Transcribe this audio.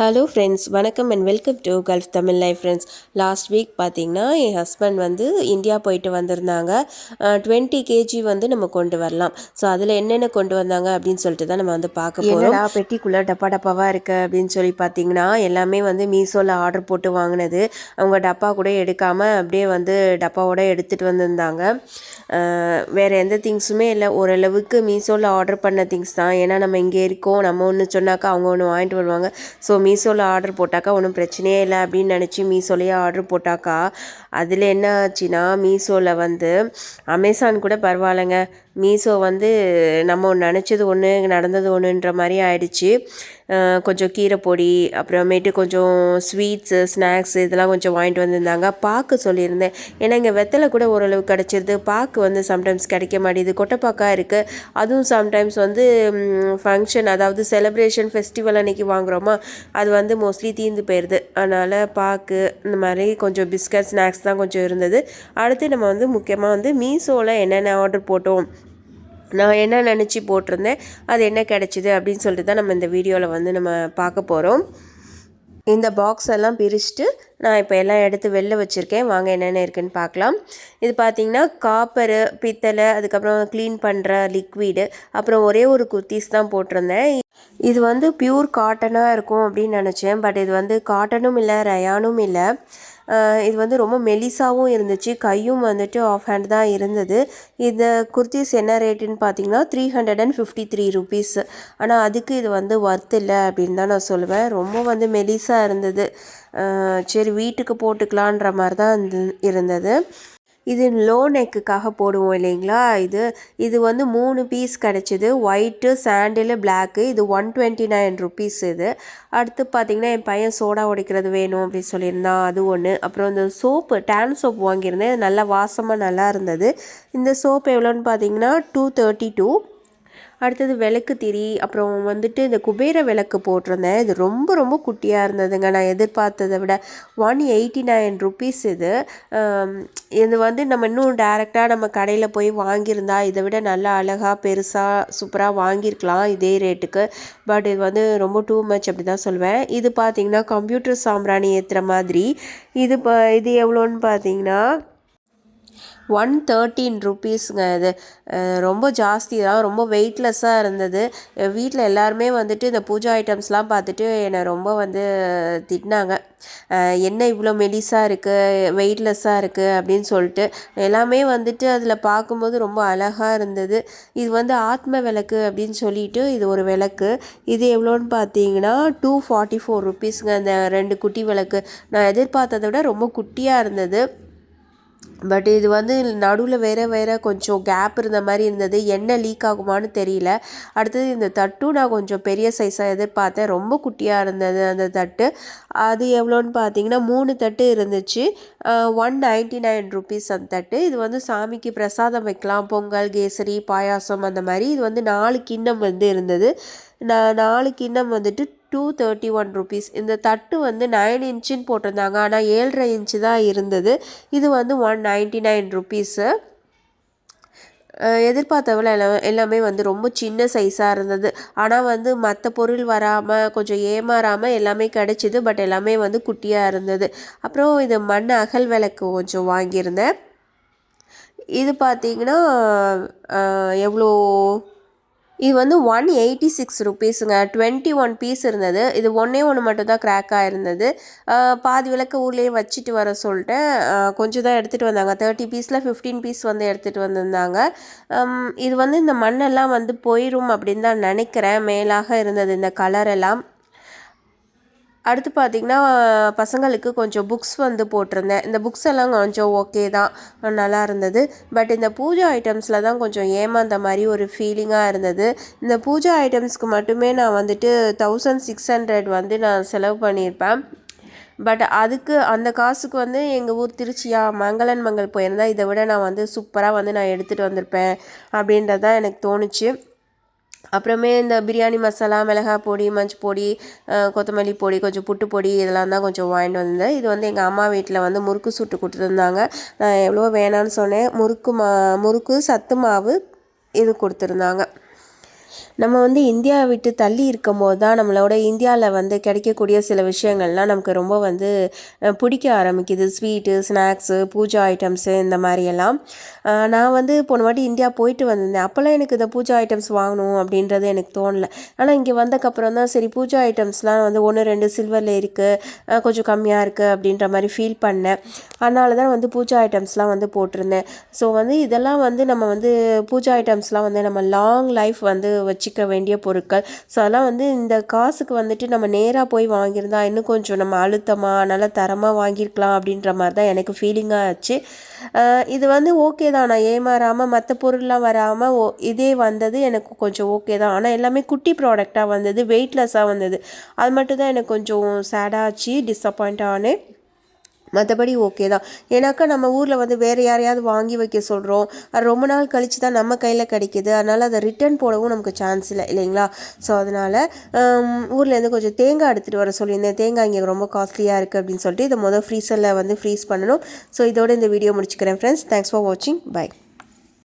Hello friends, வணக்கம் and welcome to gulf Tamil life friends. Last week பார்த்திங்கன்னா என் husband வந்து India போயிட்டு வந்திருந்தாங்க. 20 கேஜி வந்து நம்ம கொண்டு வரலாம். ஸோ அதில் என்னென்ன கொண்டு வந்தாங்க அப்படின்னு சொல்லிட்டு தான் நம்ம வந்து பார்க்க போகிறோம். என்னடா பெட்டிக்குள்ளே டப்பா டப்பாவாக இருக்குது அப்படின்னு சொல்லி பார்த்தீங்கன்னா, எல்லாமே வந்து மீஷோவில் ஆர்டர் போட்டு வாங்கினது. அவங்க டப்பா கூட எடுக்காமல் அப்படியே வந்து டப்பாவோட எடுத்துகிட்டு வந்திருந்தாங்க. வேறு எந்த திங்ஸுமே இல்லை, ஓரளவுக்கு மீஷோவில் ஆர்டர் பண்ண திங்ஸ் தான். ஏன்னா நம்ம இங்கே இருக்கோம், நம்ம ஒன்று சொன்னாக்கா அவங்க ஒன்று வாங்கிட்டு வருவாங்க. ஸோ மீஷோவில் ஆர்டர் போட்டாக்கா ஒன்றும் பிரச்சனையே இல்லை அப்படின்னு நினச்சி மீஷோலேயே ஆர்டர் போட்டாக்கா அதில் என்ன ஆச்சுன்னா, மீஷோவில் வந்து அமேசான் கூட பரவாயில்லைங்க, மீஷோ வந்து நம்ம நினச்சது ஒன்று நடந்தது ஒன்றுன்ற மாதிரி ஆயிடுச்சு. கொஞ்சம் கீரை பொடி, அப்புறமேட்டு கொஞ்சம் ஸ்வீட்ஸு ஸ்நாக்ஸ் இதெல்லாம் கொஞ்சம் வாங்கிட்டு வந்திருந்தாங்க. பாக்கு சொல்லியிருந்தேன், ஏன்னா இங்கே வெத்தலை கூட ஓரளவு கிடச்சிருது, பாக்கு வந்து சம்டைம்ஸ் கிடைக்க மாட்டேது, கொட்டைப்பாக்காக இருக்குது. அதுவும் சம்டைம்ஸ் வந்து ஃபங்க்ஷன், அதாவது செலிப்ரேஷன் ஃபெஸ்டிவல் அன்றைக்கி வாங்குகிறோமா, அது வந்து மோஸ்ட்லி தீர்ந்து போயிடுது. அதனால் பாக்கு இந்த மாதிரி கொஞ்சம் பிஸ்கட் ஸ்நாக்ஸ் தான் கொஞ்சம் இருந்தது. அடுத்து நம்ம வந்து முக்கியமாக வந்து மீஷோவில் என்னென்ன ஆர்டர் போட்டோம், நான் என்ன நினச்சி போட்டிருந்தேன், அது என்ன கிடச்சிது அப்படின்னு சொல்லிட்டு தான் நம்ம இந்த வீடியோவில் வந்து நம்ம பார்க்க போகிறோம். இந்த பாக்ஸ் எல்லாம் பிரிச்சுட்டு நான் இப்போ எல்லாம் எடுத்து வெளில வச்சுருக்கேன். வாங்க என்னென்ன இருக்குதுன்னு பார்க்கலாம். இது பார்த்திங்கன்னா காப்பரு, பித்தளை, அதுக்கப்புறம் க்ளீன் பண்ணுற லிக்விடு, அப்புறம் ஒரே ஒரு குர்த்திஸ் தான் போட்டிருந்தேன். இது வந்து பியூர் காட்டனாக இருக்கும் அப்படின்னு நினச்சேன். பட் இது வந்து காட்டனும் இல்லை, ரயானும் இல்லை. இது வந்து ரொம்ப மெலிசாவும் இருந்துச்சு, கையும் வந்துட்டு ஆஃப் ஹேண்ட் தான் இருந்தது. இந்த குர்த்திஸ் என்ன ரேட்டுன்னு பார்த்தீங்கன்னா 353 ருபீஸ். ஆனால் அதுக்கு இது வந்து ஒர்த் இல்லை அப்படின்னு தான் நான் சொல்லுவேன். ரொம்ப வந்து மெலிசாக இருந்தது. சரி வீட்டுக்கு போட்டுக்கலான்ற மாதிரி தான் இருந்தது. இது லோ நெக்குக்காக போடுவோம் இல்லைங்களா, இது வந்து 3 பீஸ் கிடச்சிது, ஒயிட்டு சாண்டிலு பிளாக்கு. இது 129 ருபீஸ். இது அடுத்து பார்த்திங்கன்னா என் பையன் சோடா உடைக்கிறது வேணும் அப்படின்னு சொல்லியிருந்தான், அது ஒன்று. அப்புறம் இந்த சோப்பு, டேன் சோப் வாங்கியிருந்தேன், நல்லா வாசமாக நல்லா இருந்தது. இந்த சோப்பு எவ்வளோன்னு பார்த்தீங்கன்னா 232. அடுத்தது விளக்கு திரி, அப்புறம் வந்துட்டு இந்த குபேர விளக்கு போட்டிருந்தேன். இது ரொம்ப ரொம்ப குட்டியாக இருந்ததுங்க, நான் எதிர்பார்த்ததை விட. 189 ருபீஸ். இது வந்து நம்ம இன்னும் டேரெக்டாக நம்ம கடையில் போய் வாங்கியிருந்தா இதை விட நல்லா அழகாக பெருசாக சூப்பராக வாங்கியிருக்கலாம் இதே ரேட்டுக்கு. பட் இது வந்து ரொம்ப டூ மச் அப்படி தான் சொல்லுவேன். இது பார்த்திங்கன்னா கம்ப்யூட்டர் சாம்பிராணி ஏற்றுற மாதிரி. இது எவ்வளோன்னு பார்த்தீங்கன்னா 113 ருபீஸுங்க. இது ரொம்ப ஜாஸ்தி தான், ரொம்ப வெயிட்லெஸ்ஸாக இருந்தது. வீட்டில் எல்லாருமே வந்துட்டு இந்த பூஜா ஐட்டம்ஸ்லாம் பார்த்துட்டு என்னை ரொம்ப வந்து திட்டினாங்க, என்ன இவ்வளோ மெலிசாக இருக்குது, வெயிட்லெஸ்ஸாக இருக்குது அப்படின்னு சொல்லிட்டு. எல்லாமே வந்துட்டு அதில் பார்க்கும்போது ரொம்ப அழகாக இருந்தது. இது வந்து ஆத்ம விளக்கு அப்படின்னு சொல்லிட்டு இது ஒரு விளக்கு. இது எவ்வளோன்னு பார்த்தீங்கன்னா 244 ருபீஸுங்க. அந்த 2 குட்டி விளக்கு நான் எதிர்பார்த்ததை விட ரொம்ப குட்டியாக இருந்தது. பட் இது வந்து நடுவில் வேறு கொஞ்சம் கேப் இருந்த மாதிரி இருந்தது, எண்ணெய் லீக் ஆகுமான்னு தெரியல. அடுத்தது இந்த தட்டும் நான் கொஞ்சம் பெரிய சைஸாக எதிர்பார்த்தேன், ரொம்ப குட்டியாக இருந்தது அந்த தட்டு. அது எவ்வளோன்னு பார்த்தீங்கன்னா 3 தட்டு இருந்துச்சு, 199 ருபீஸ் அந்த தட்டு. இது வந்து சாமிக்கு பிரசாதம் வைக்கலாம், பொங்கல், கேசரி, பாயாசம் அந்த மாதிரி. இது வந்து 4 கிண்ணம் வந்து இருந்தது. 4 கிண்ணம் வந்துட்டு 231 ருபீஸ். இந்த தட்டு வந்து 9 இன்ச்சுன்னு போட்டிருந்தாங்க, ஆனால் 7.5 இன்ச்சு தான் இருந்தது. இது வந்து 199 ருபீஸு. எதிர்பார்த்தவள எல்லாமே வந்து ரொம்ப சின்ன சைஸாக இருந்தது. ஆனால் வந்து மற்ற பொருள் வராமல் கொஞ்சம் ஏமாறாமல் எல்லாமே கிடச்சிது. பட் எல்லாமே வந்து குட்டியாக இருந்தது. அப்புறம் இது மண் அகல் விளக்கு கொஞ்சம் வாங்கியிருந்தேன். இது பார்த்திங்கன்னா எவ்வளோ, இது வந்து 186 ருபீஸுங்க. 21 பீஸ் இருந்தது. இது ஒன்றே மட்டும் தான் கிராக்காக இருந்தது. பாதி விளக்கு ஊர்லேயே வச்சுட்டு வர சொல்லிட்டேன். கொஞ்சம் தான் எடுத்துகிட்டு வந்தாங்க, 30 பீஸில் 15 பீஸ் வந்து எடுத்துகிட்டு வந்திருந்தாங்க. இது வந்து இந்த மண்ணெல்லாம் வந்து போயிடும் அப்படின்னு தான் நினைக்கிறேன், மேலாக இருந்தது இந்த கலரெல்லாம். அடுத்து பார்த்திங்கன்னா பசங்களுக்கு கொஞ்சம் புக்ஸ் வந்து போட்டிருந்தேன். இந்த புக்ஸ் எல்லாம் கொஞ்சம் ஓகே தான், நல்லா இருந்தது. பட் இந்த பூஜா ஐட்டம்ஸில் தான் கொஞ்சம் ஏமாந்த மாதிரி ஒரு ஃபீலிங்காக இருந்தது. இந்த பூஜா ஐட்டம்ஸ்க்கு மட்டுமே நான் வந்துட்டு 1600 வந்து நான் செலவு பண்ணியிருப்பேன். பட் அதுக்கு அந்த காசுக்கு வந்து எங்கள் ஊர் திருச்சியா, மங்களன் மங்கள் போயிருந்தால் இதை விட நான் வந்து சூப்பராக வந்து நான் எடுத்துகிட்டு வந்திருப்பேன் அப்படின்றது தான் எனக்கு தோணுச்சு. அப்புறமே இந்த பிரியாணி மசாலா, மிளகாய் பொடி, மஞ்சள் பொடி, கொத்தமல்லி பொடி, கொஞ்சம் புட்டு பொடி, இதெல்லாம் தான் கொஞ்சம் வாங்கிட்டு வந்திருந்தேன். இது வந்து எங்கள் அம்மா வீட்டில் வந்து முறுக்கு சுட்டு கொடுத்துருந்தாங்க. நான் எவ்வளோ வேணான்னு சொன்னேன், முறுக்கு சத்து மாவு இது கொடுத்துருந்தாங்க. நம்ம வந்து இந்தியா விட்டு தள்ளி இருக்கும்போது தான் நம்மளோட இந்தியாவில் வந்து கிடைக்கக்கூடிய சில விஷயங்கள்லாம் நமக்கு ரொம்ப வந்து பிடிக்க ஆரம்பிக்குது. ஸ்வீட்டு, ஸ்நாக்ஸு, பூஜா ஐட்டம்ஸு இந்த மாதிரியெல்லாம். நான் வந்து போன வாட்டி இந்தியா போயிட்டு வந்திருந்தேன். அப்போல்லாம் எனக்கு இந்த பூஜா ஐட்டம்ஸ் வாங்கணும் அப்படின்றது எனக்கு தோணல. ஆனால் இங்கே வந்தக்கப்புறம் தான் சரி பூஜா ஐட்டம்ஸ்லாம் வந்து 1, 2 சில்வரில் இருக்குது, கொஞ்சம் கம்மியாக இருக்குது அப்படின்ற மாதிரி ஃபீல் பண்ணேன். அதனால தான் வந்து பூஜா ஐட்டம்ஸ்லாம் வந்து போட்டிருந்தேன். ஸோ வந்து இதெல்லாம் வந்து நம்ம வந்து பூஜா ஐட்டம்ஸ்லாம் வந்து நம்ம லாங் லைஃப் வந்து வச்சுக்க வேண்டிய பொருட்கள். ஸோ அதெல்லாம் வந்து இந்த காசுக்கு வந்துட்டு நம்ம நேராக போய் வாங்கியிருந்தா இன்னும் கொஞ்சம் நம்ம அழுத்தமாக நல்லா தரமாக வாங்கியிருக்கலாம் அப்படின்ற மாதிரி தான் எனக்கு ஃபீலிங்காக ஆச்சு. இது வந்து ஓகே தான், நான் ஏமாறாமல் மற்ற பொருள்லாம் வராமல் இதே வந்தது எனக்கு கொஞ்சம் ஓகே தான். ஆனால் எல்லாமே குட்டி ப்ராடக்டாக வந்தது, வெயிட்லெஸ்ஸாக வந்தது. அது மட்டும் தான் எனக்கு கொஞ்சம் சேடாச்சு, டிஸப்பாயிண்ட் ஆனேன். மற்றபடி ஓகே தான். ஏன்னாக்கா நம்ம ஊரில் வந்து வேறு யாரையாவது வாங்கி வைக்க சொல்கிறோம், அது ரொம்ப நாள் கழித்து தான் நம்ம கையில் கிடைக்கிது. அதனால் அதை ரிட்டர்ன் போடவும் நமக்கு சான்ஸ் இல்லை இல்லைங்களா? ஸோ அதனால் ஊர்லேருந்து கொஞ்சம் தேங்காய் எடுத்துகிட்டு வர சொல்லியிருந்தேன். தேங்காய் இங்கே ரொம்ப காஸ்ட்லியாக இருக்குது அப்படின்னு சொல்லிட்டு இதை ஃப்ரீசரில் வந்து ஃப்ரீஸ் பண்ணணும். ஸோ இதோட இந்த வீடியோ முடிச்சுக்கிறேன் ஃப்ரெண்ட்ஸ். தேங்க்ஸ் ஃபார் வாட்சிங். பை.